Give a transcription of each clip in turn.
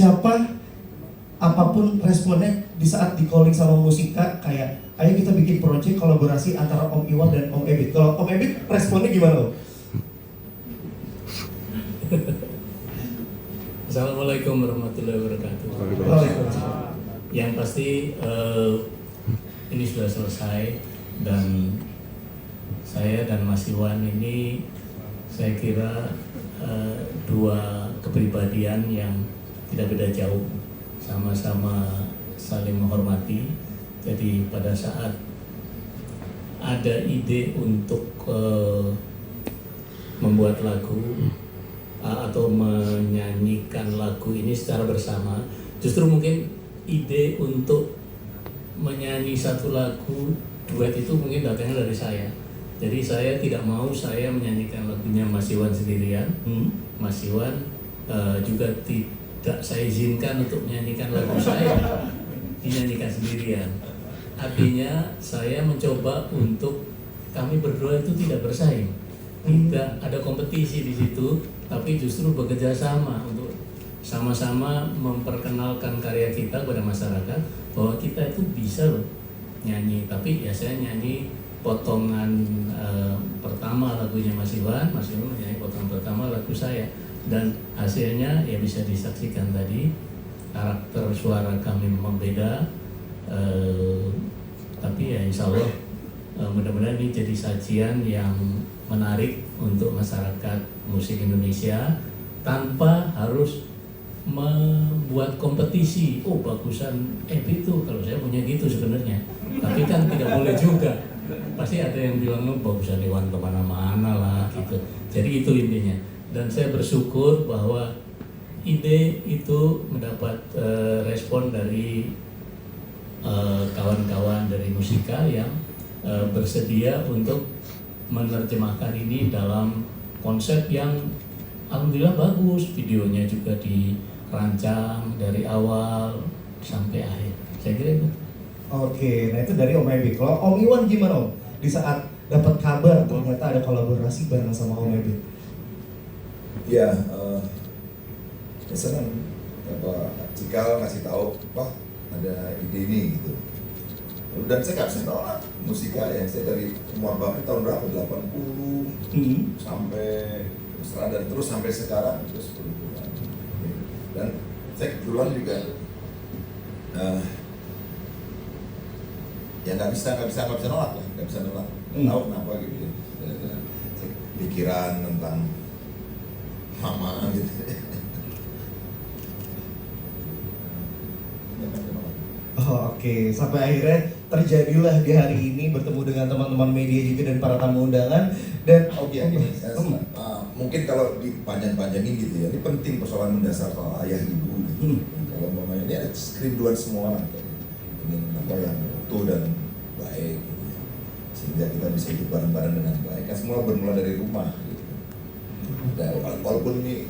siapa apapun responnya di saat di calling sama Musika, kayak ayo kita bikin project kolaborasi antara Om Iwan dan Om Ebit. Kalau Om Ebit responnya gimana Om? Assalamualaikum warahmatullahi wabarakatuh. Waalaikumsalam. Yang pasti ini sudah selesai, dan saya dan Mas Iwan ini saya kira dua kepribadian yang tidak beda jauh, sama-sama saling menghormati. Jadi pada saat ada ide untuk membuat lagu atau menyanyikan lagu ini secara bersama, justru mungkin ide untuk menyanyi satu lagu duet itu mungkin datangnya dari saya. Jadi saya tidak mau saya menyanyikan lagunya Mas Iwan sendirian. Mas Iwan juga tidak saya izinkan untuk menyanyikan lagu saya dinyanyikan sendirian. Artinya saya mencoba untuk kami berdua itu tidak bersaing, tidak ada kompetisi di situ, tapi justru bekerja sama untuk sama-sama memperkenalkan karya kita kepada masyarakat bahwa kita itu bisa loh nyanyi. Tapi ya saya nyanyi potongan pertama lagunya Mas Iwan menyanyi potongan pertama lagu saya, dan hasilnya ya bisa disaksikan tadi. Karakter suara kami memang beda, tapi ya insya Allah mudah-mudahan ini jadi sajian yang menarik untuk masyarakat musik Indonesia tanpa harus membuat kompetisi. Oh bagusan itu kalau saya punya gitu sebenarnya, tapi kan tidak boleh juga. Pasti ada yang bilang lo bagusan Iwan kemana-mana lah gitu. Jadi itu intinya. Dan saya bersyukur bahwa ide itu mendapat respon dari kawan-kawan dari Musika yang bersedia untuk menerjemahkan ini dalam konsep yang alhamdulillah bagus. Videonya juga dirancang dari awal sampai akhir. Saya kira itu. Oke, nah itu dari Om Ebit. Kalau Om Iwan gimana Om? Di saat dapat kabar ternyata ada kolaborasi bareng sama Om Ebit. Ya, senang Pak Cikal ngasih tahu, Pak ada ide ini gitu. Dan saya nggak bisa nolak Musika ya. Saya dari umur bakti tahun berapa? 80 sampai dan terus sampai sekarang terus berhubungan. Dan saya kebetulan juga ya nggak bisa nolak lah, nggak bisa nolak. Nggak tahu kenapa gitu ya. Pikiran tentang mama gitu. Oh, oke, sampai akhirnya terjadilah di hari ini bertemu dengan teman-teman media juga dan para tamu undangan. Dan mungkin kalau dipanjang-panjangin gitu ya, ini penting persoalan mendasar soal ayah ibu gitu. Kalau umpamanya ini ada kerinduan semua orang ingin apa yang utuh dan baik gitu ya, sehingga kita bisa hidup bareng-bareng dengan baik. Kan semua bermula dari rumah gitu. Dan walaupun ini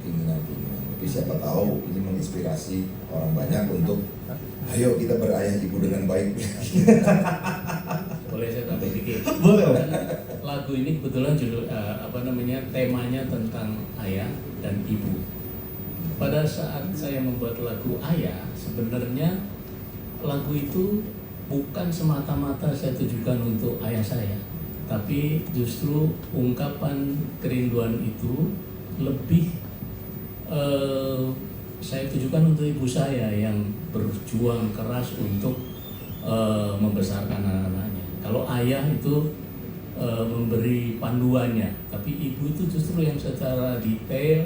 keinginan, tapi siapa tahu ini menginspirasi orang banyak untuk ayo kita berayah ibu dengan baik. Boleh saya tambah dikit? boleh Om. Lagu ini kebetulan judul temanya tentang ayah dan ibu. Pada saat saya membuat lagu Ayah, sebenarnya lagu itu bukan semata-mata saya tujukan untuk ayah saya, tapi justru ungkapan kerinduan itu lebih saya tujukan untuk ibu saya yang berjuang keras untuk membesarkan anak-anaknya. Kalau ayah itu memberi panduannya, tapi ibu itu justru yang secara detail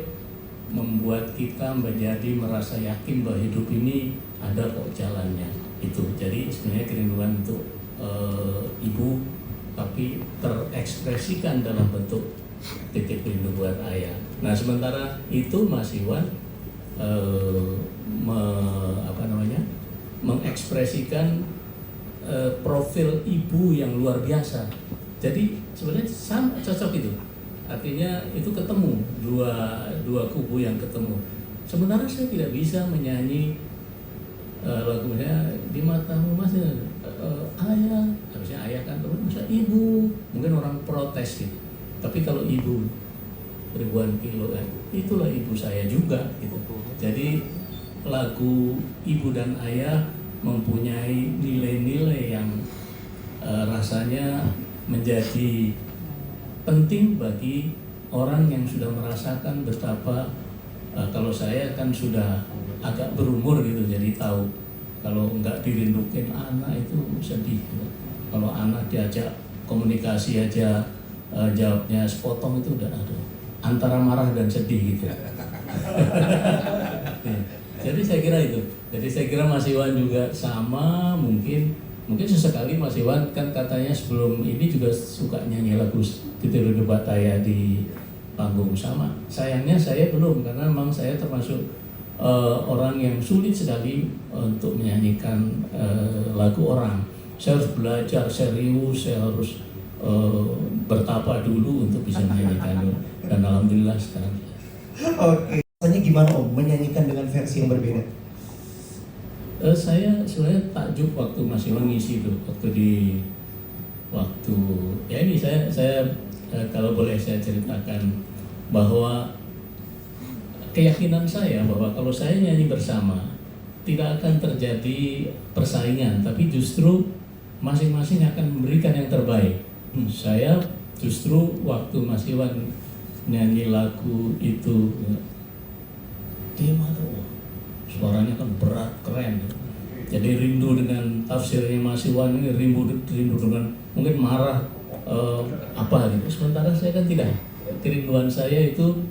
membuat kita menjadi merasa yakin bahwa hidup ini ada kok jalannya. Itu jadi sebenarnya kerinduan untuk ibu, tapi terekspresikan dalam bentuk titik rindu buat ayah. Nah sementara itu Mas Iwan mengekspresikan profil ibu yang luar biasa. Jadi sebenarnya sama cocok itu. Artinya itu ketemu dua kubu yang ketemu. Sementara saya tidak bisa menyanyi lagunya di matamu mas ayah, harusnya ayah kan, tapi masa ibu, mungkin orang protes gitu. Tapi kalau ibu ribuan kilo itulah ibu saya juga gitu. Jadi lagu Ibu dan Ayah mempunyai nilai-nilai yang rasanya menjadi penting bagi orang yang sudah merasakan betapa kalau saya kan sudah agak berumur gitu, jadi tahu kalau nggak dirindukin anak itu sedih gitu. Kalau anak diajak komunikasi aja jawabnya sepotong itu udah aduh, antara marah dan sedih gitu. Jadi saya kira itu. Jadi saya kira Mas Iwan juga sama, mungkin sesekali Mas Iwan kan katanya sebelum ini juga suka nyanyi lagu Titiru Debataya di panggung sama. Sayangnya saya belum, karena memang saya termasuk orang yang sulit sekali untuk menyanyikan lagu orang. Saya harus belajar serius, saya harus bertapa dulu untuk bisa menyanyikan, dan alhamdulillah sekarang. Oke. Rasanya gimana Om menyanyikan dengan versi yang berbeda? Saya sebenarnya takjub waktu Mas Iwan ngisi itu, waktu ya ini saya kalau boleh saya ceritakan bahwa keyakinan saya bahwa kalau saya nyanyi bersama tidak akan terjadi persaingan, tapi justru masing-masing akan memberikan yang terbaik. Saya justru waktu Mas Iwan nyanyi lagu itu, dia malah suaranya kan berat, keren. Jadi rindu dengan tafsirnya Mas Iwan ini, rindu dengan mungkin marah apa gitu. Sementara saya kan tidak. Kerinduan saya itu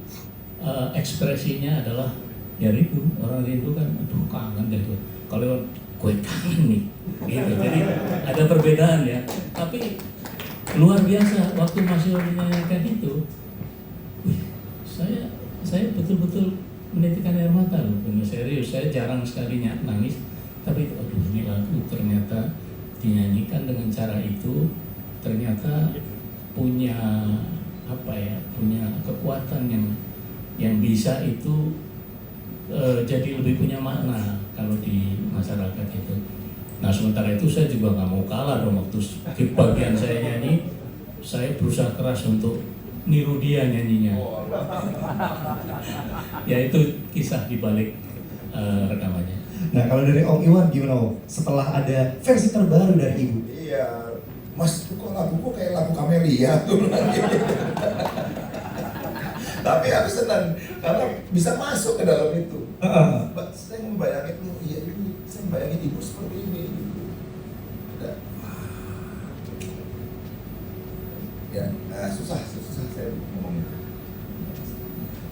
ekspresinya adalah ya rindu. Orang rindu kan, aduh kangen deh. Kalau gue kangen nih, gitu. Jadi ada perbedaan ya. Tapi luar biasa waktu Mas Iwan menyanyikan itu, saya betul-betul menitikkan air mata loh, benar serius. Saya jarang sekali nangis, tapi aduh ini lagu ternyata dinyanyikan dengan cara itu ternyata punya punya kekuatan yang bisa itu jadi lebih punya makna kalau di masyarakat itu. Nah sementara itu saya juga nggak mau kalah dong, waktu di bagian saya nyanyi saya berusaha keras untuk niru dia nyanyinya. Ya itu kisah di balik rekamannya. Nah kalau dari Om Iwan gimana Om? Setelah ada versi terbaru dari Ibu? Iya, Mas, kok laguku kayak lagu Kamelia tuh lagi. Tapi aku senang karena bisa masuk ke dalam itu. Saya membayangin, iya ini, saya membayangin ibu seperti ini. Ada, ya, susah saya ngomongnya.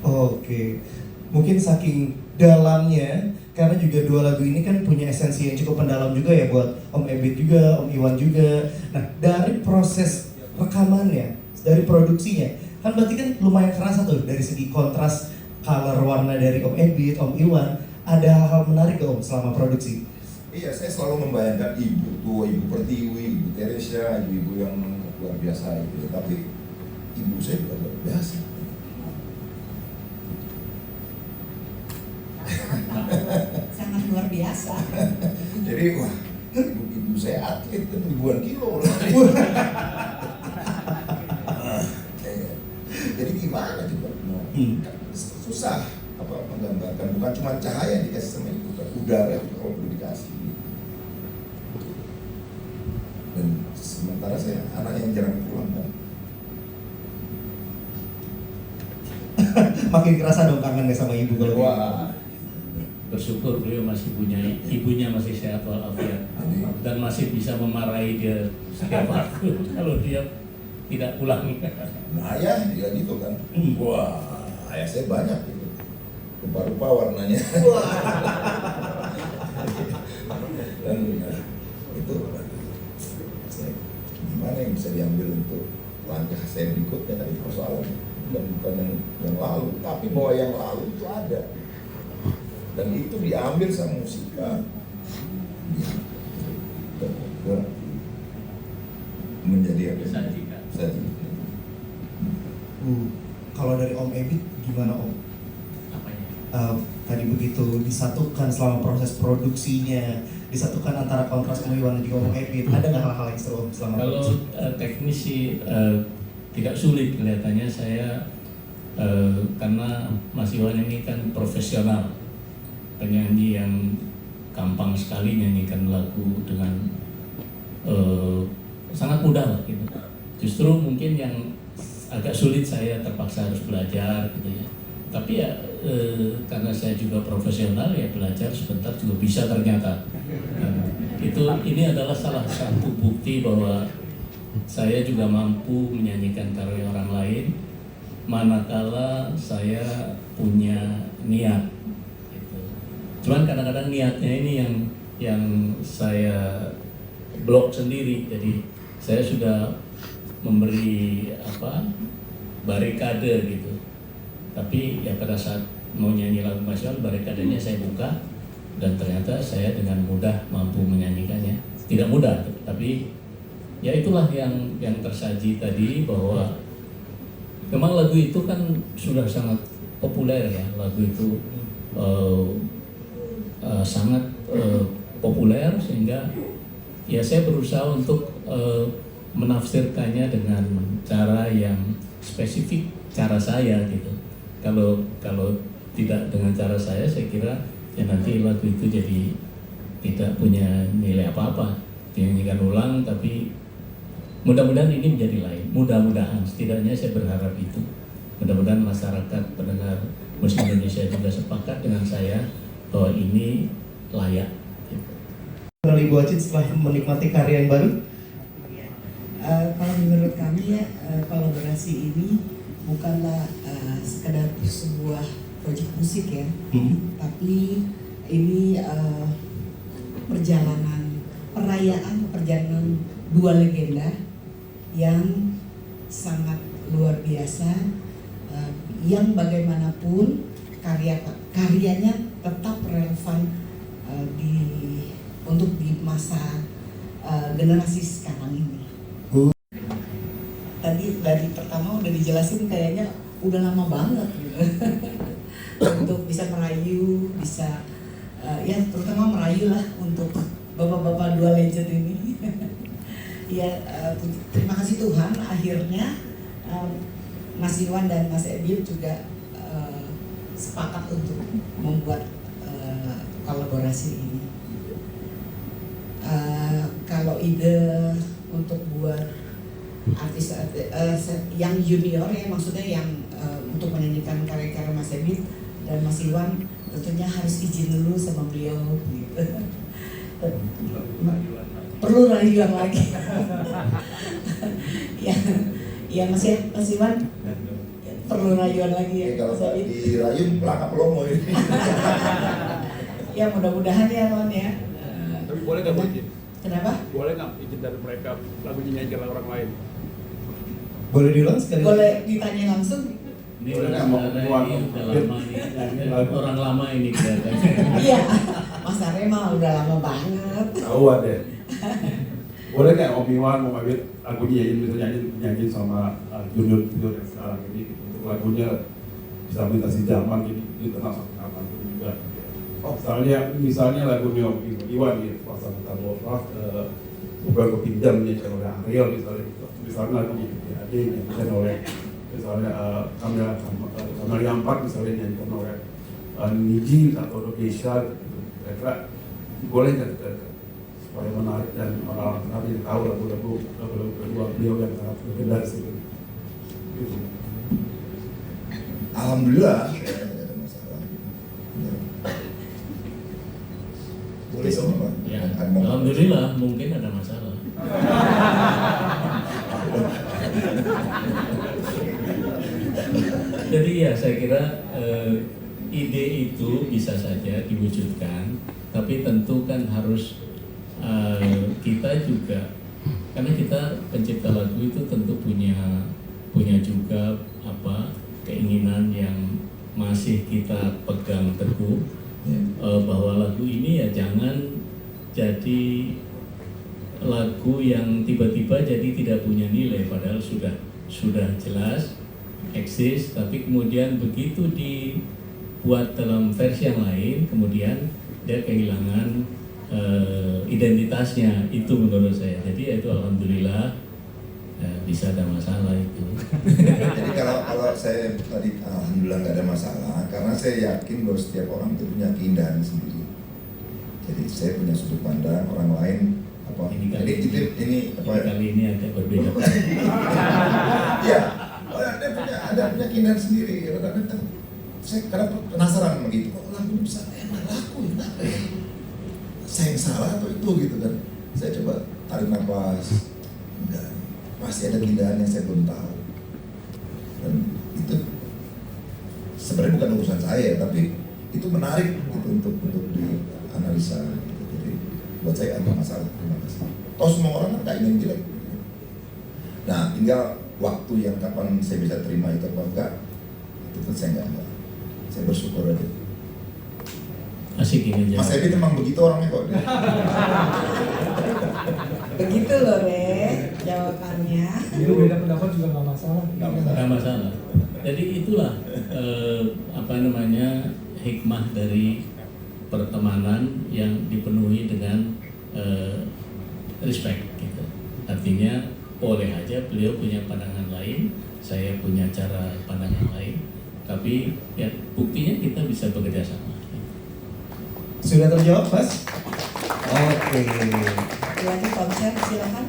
Oke, mungkin saking dalamnya, karena juga dua lagu ini kan punya esensi yang cukup mendalam juga ya buat Om Ebit juga, Om Iwan juga. Nah dari proses rekamannya, dari produksinya, kan berarti kan lumayan kerasa tuh dari segi kontras color warna dari Om Ebit, Om Iwan. Ada hal menarik gak Om selama produksi? Iya, saya selalu membayangkan ibu tuh, Ibu Pertiwi, Ibu Teresia, ibu-ibu yang luar biasa itu. Tapi ibu saya juga luar biasa. Sangat luar biasa. Jadi wah, ibu saya atlet kan ribuan kilo. Jadi gimana coba? Susah menggambarkan, bukan cuma cahaya yang dikasih sama ibu, kan udara juga kalau perlu dikasih. Dan sementara saya anak yang jarang pulang kan. Makin kerasa dong kangen gak sama ibu kalau Wah, Bersyukur beliau masih punya ibunya masih sehat walafiat dan masih bisa memarahi dia setiap waktu kalau dia tidak pulang. nah ayah ya gitu kan. Wah, ayah saya banyak gitu. Rupa-rupa warnanya. Dan itu gimana yang bisa diambil untuk langkah saya berikutnya dari persoalan, dan bukan yang lalu, tapi bahwa yang lalu itu ada. Dan itu diambil sama musika, menjadi apa? Sajikan. Kalau dari Om Ebit gimana Om? Apanya? Tadi begitu disatukan selama proses produksinya, disatukan antara kontras Om Iwan dan juga Om Ebit. Ada nggak hal-hal yang seru Om selama Kalau produksi? teknis sih tidak sulit kelihatannya saya karena Mas Iwan ini kan profesional. penyanyi yang gampang sekali nyanyikan lagu dengan sangat mudah lah gitu. Justru mungkin yang agak sulit saya terpaksa harus belajar gitu ya. Tapi ya karena saya juga profesional ya belajar sebentar juga bisa ternyata. Ini adalah salah satu bukti bahwa saya juga mampu menyanyikan karya orang lain manakala saya punya niat. Gitu. Cuman kadang-kadang niatnya ini yang saya blok sendiri. Jadi saya sudah memberi barikade gitu. Tapi ya pada saat mau nyanyi lagu nasional barikadenya saya buka dan ternyata saya dengan mudah mampu menyanyikannya. Tidak mudah, tapi ya itulah yang tersaji tadi bahwa memang lagu itu kan sudah sangat populer ya. Lagu itu sangat populer sehingga ya saya berusaha untuk menafsirkannya dengan cara yang spesifik, cara saya gitu. Kalau tidak dengan cara saya kira ya nanti lagu itu jadi tidak punya nilai apa-apa, dinyanyikan ulang. Tapi mudah-mudahan ini menjadi lain. Mudah-mudahan, setidaknya saya berharap itu. Mudah-mudahan masyarakat pendengar musik Indonesia juga sepakat dengan saya bahwa ini layak. Kalau Ibu Acit setelah menikmati karya yang baru, Kalau menurut kami ya, kolaborasi ini bukanlah sekedar sebuah proyek musik ya, tapi ini perjalanan dua legenda yang sangat luar biasa, yang bagaimanapun karyanya tetap relevan untuk di masa generasi sekarang ini. Tadi dari pertama udah dijelasin kayaknya udah lama banget gitu. Untuk bisa merayu, bisa ya terutama merayu lah untuk bapak-bapak dua legend ini. Ya terima kasih Tuhan akhirnya Mas Iwan dan Mas Ebil juga sepakat untuk membuat kolaborasi ini. Kalau ide untuk buat artis yang junior ya, maksudnya yang untuk menyanyikan karya-karya Mas Ebil dan Mas Iwan tentunya harus izin dulu sama beliau gitu. Perlu rayuan lagi. Ya Mas Iwan perlu rayuan lagi ya. Kalau dirayu pelaka pelomo ini. Ya mudah-mudahan ya Wan ya. Tapi boleh nggak izin? Kenapa? Boleh nggak izin dari mereka lagunya nyanyikan orang lain? boleh diulang sekali? Boleh ditanya langsung? Ini Boleh udah nggak mau saudara ini udah lama ini, orang lama ini kelihatannya. Iya, Mas Arema udah lama banget. Tahuan deh. Boleh nggak Om Iwan, Om Abid lagunya bisa nyanyi sama junior yang sekarang ini untuk lagunya bisa melintasi zaman jadi di tengah kapan juga. Oh, misalnya lagunya Om Iwan ya, pasal kita bawa bukan kepinjam ya oleh Ariel misalnya lagunya ada yang bisa oleh misalnya Kamera 4 misalnya nyanyikan oleh Niji atau Geisha gitu. Kira-kira boleh nggak supaya menarik dan orang-orang tadi tahu lagu-lagu kedua beliau yang sangat legendaris itu. Gitu. Alhamdulillah, tidak ada masalah. Boleh sama Pak? Ya, alhamdulillah mungkin ada masalah. Jadi ya saya kira ide itu bisa saja diwujudkan, tapi tentu kan harus kita juga, karena kita pencipta lagu itu tentu punya juga keinginan yang masih kita pegang teguh, bahwa lagu ini ya jangan jadi lagu yang tiba-tiba jadi tidak punya nilai, padahal sudah jelas eksis, tapi kemudian begitu dibuat dalam versi yang lain kemudian dia kehilangan identitasnya. Itu menurut saya. Jadi itu alhamdulillah bisa ada masalah itu. Jadi kalau saya tadi alhamdulillah nggak ada masalah, karena saya yakin bahwa setiap orang itu punya keindahan sendiri. Jadi saya punya sudut pandang, orang lain apa? Ini kali ini apa? Kali ini agak berbeda. Iya, ada punya keindahan sendiri. Kadang-kadang saya kadang penasaran begitu. Kok lagu ini bisa enak laku? Kenapa ya? Saya yang salah atau itu gitu kan? Saya coba tarik nafas. Enggak, pasti ada keindahan yang saya belum tahu. Dan itu sebenarnya bukan urusan saya, tapi itu menarik gitu untuk dianalisa. Gitu. Jadi buat saya ada masalah. Terima kasih. Toh semua orang kan nggak ingin jelek. Nah, tinggal waktu yang kapan saya bisa terima itu apa enggak, itu kan saya enggak. Saya bersyukur aja. Asik ini Mas Ebi memang begitu orangnya kok. Begitu loh Re jawabannya. Jadi beda pendapat juga nggak masalah. Nggak masalah. Jadi itulah hikmah dari pertemanan yang dipenuhi dengan respect gitu. Artinya boleh aja beliau punya pandangan lain, saya punya cara pandangan lain, tapi ya buktinya kita bisa bekerja sama. Sudah terjawab, Mas? Oke. Lagi konser silakan.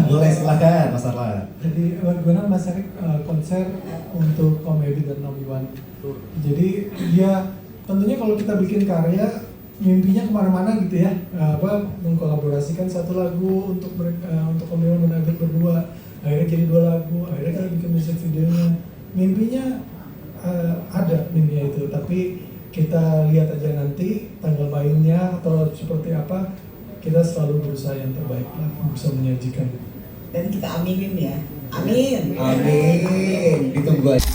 Boleh, silakan Mas Arla. Jadi bagaimana Mas Erik konser untuk Om Ebi dan Om Iwan. Jadi dia tentunya kalau kita bikin karya mimpinya kemana-mana gitu ya, mengkolaborasikan satu lagu untuk untuk Om Iwan dan Ebi berdua. Akhirnya jadi 2 lagu. Akhirnya kita bikin musik videonya. Mimpinya ada mimpinya itu, tapi kita lihat aja nanti tanggal mainnya atau seperti apa. Kita selalu berusaha yang terbaik lah, bisa menyajikan. Dan kita aminin ya. Amin. Amin. Ditunggu aja.